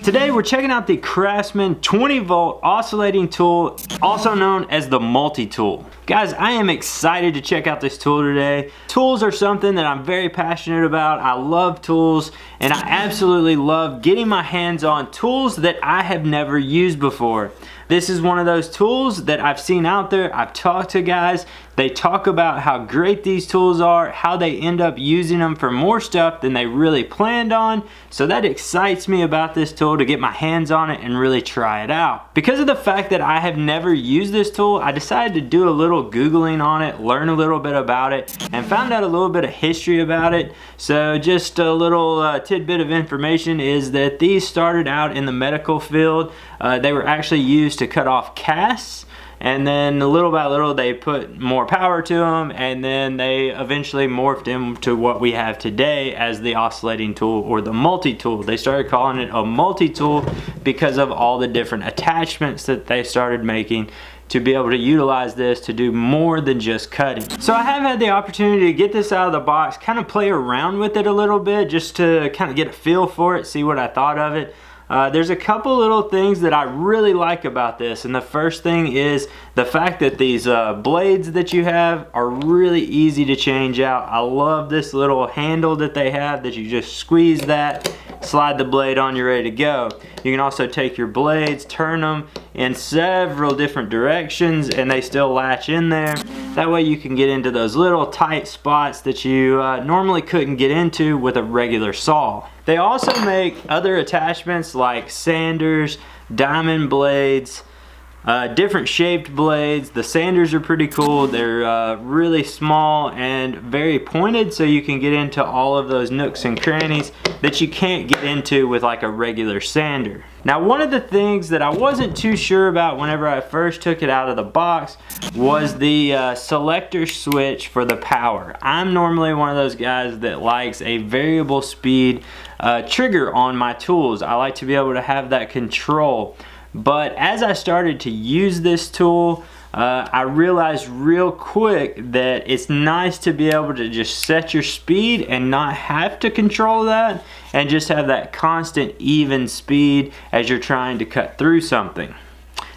Today we're checking out the Craftsman 20 volt oscillating tool, also known as the multi-tool. Guys, I am excited to check out this tool today. Tools are something that I'm very passionate about. I love tools, and I absolutely love getting my hands on tools that I have never used before. This is one of those tools that I've seen out there. I've talked to guys. They talk about how great these tools are, how they end up using them for more stuff than they really planned on. So that excites me about this tool to get my hands on it and really try it out. Because of the fact that I have never used this tool, I decided to do a little Googling on it, learn a little bit about it, and found out a little bit of history about it. So just a little tidbit of information is that these started out in the medical field. They were actually used to cut off casts, and then little by little they put more power to them, and then they eventually morphed into what we have today as the oscillating tool or the multi-tool. They started calling it a multi-tool because of all the different attachments that they started making to be able to utilize this to do more than just cutting. So I have had the opportunity to get this out of the box, kind of play around with it a little bit just to kind of get a feel for it, see what I thought of it. There's a couple little things that I really like about this, and the first thing is the fact that these blades that you have are really easy to change out. I love this little handle that they have that you just squeeze that, slide the blade on, you're ready to go. You can also take your blades, turn them in several different directions, and they still latch in there. That way you can get into those little tight spots that you normally couldn't get into with a regular saw. They also make other attachments like sanders, diamond blades, different shaped blades. The sanders are pretty cool. They're really small and very pointed, so you can get into all of those nooks and crannies that you can't get into with like a regular sander. Now, one of the things that I wasn't too sure about whenever I first took it out of the box was the selector switch for the power. I'm normally one of those guys that likes a variable speed trigger on my tools. I like to be able to have that control. But as I started to use this tool, I realized real quick that it's nice to be able to just set your speed and not have to control that, and just have that constant even speed as you're trying to cut through something.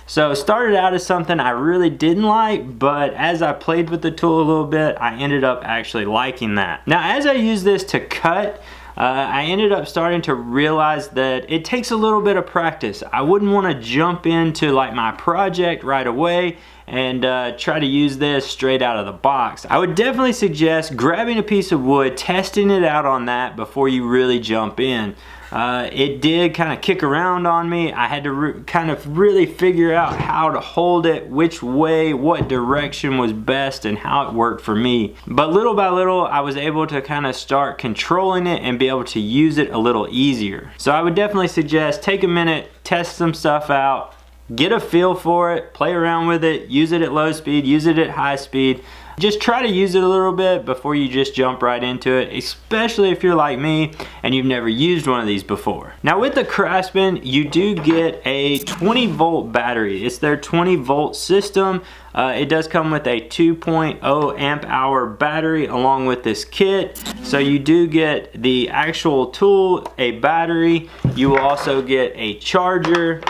So it started out as something I really didn't like, but as I played with the tool a little bit, I ended up actually liking that. Now, as I use this to cut, I ended up starting to realize that it takes a little bit of practice. I wouldn't want to jump into like my project right away and try to use this straight out of the box. I would definitely suggest grabbing a piece of wood, testing it out on that before you really jump in. It did kind of kick around on me. I had to kind of really figure out how to hold it, which way, what direction was best, and how it worked for me. But little by little, I was able to kind of start controlling it and be able to use it a little easier. So I would definitely suggest take a minute, test some stuff out, get a feel for it, play around with it, use it at low speed, use it at high speed. Just try to use it a little bit before you just jump right into it, especially if you're like me and you've never used one of these before. Now with the Craftsman, you do get a 20 volt battery. It's their 20 volt system. It does come with a 2.0 amp hour battery along with this kit. So you do get the actual tool, a battery. You will also get a charger.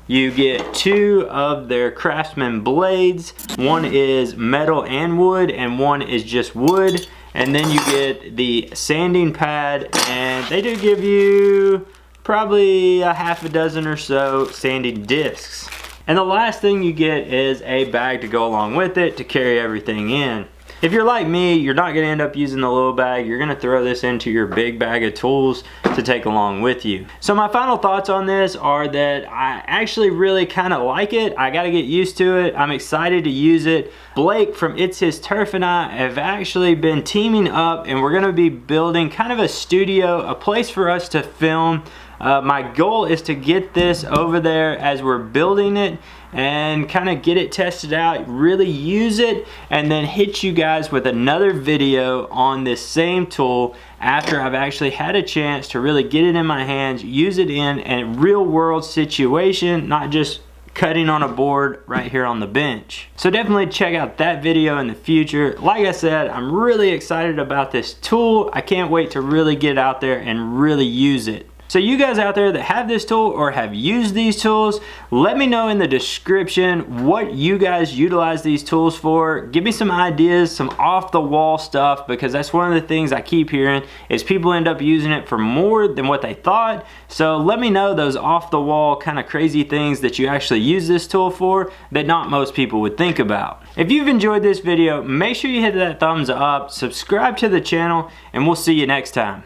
You get 2 of their Craftsman blades. One is metal and wood, and one is just wood. And then you get the sanding pad, and they do give you probably a half a dozen or so sanding discs. And the last thing you get is a bag to go along with it to carry everything in. If you're like me, you're not going to end up using the little bag. You're going to throw this into your big bag of tools to take along with you. So my final thoughts on this are that I actually really kind of like it. I got to get used to it. I'm excited to use it. Blake from It's His Turf and I have actually been teaming up, and we're going to be building kind of a studio, a place for us to film. My goal is to get this over there as we're building it and kind of get it tested out, really use it, and then hit you guys with another video on this same tool after I've actually had a chance to really get it in my hands, use it in a real world situation, not just cutting on a board right here on the bench. So definitely check out that video in the future. Like I said, I'm really excited about this tool. I can't wait to really get out there and really use it. So you guys out there that have this tool or have used these tools, let me know in the description what you guys utilize these tools for. Give me some ideas, some off the wall stuff, because that's one of the things I keep hearing is people end up using it for more than what they thought. So let me know those off the wall kind of crazy things that you actually use this tool for that not most people would think about. If you've enjoyed this video, make sure you hit that thumbs up, subscribe to the channel, and we'll see you next time.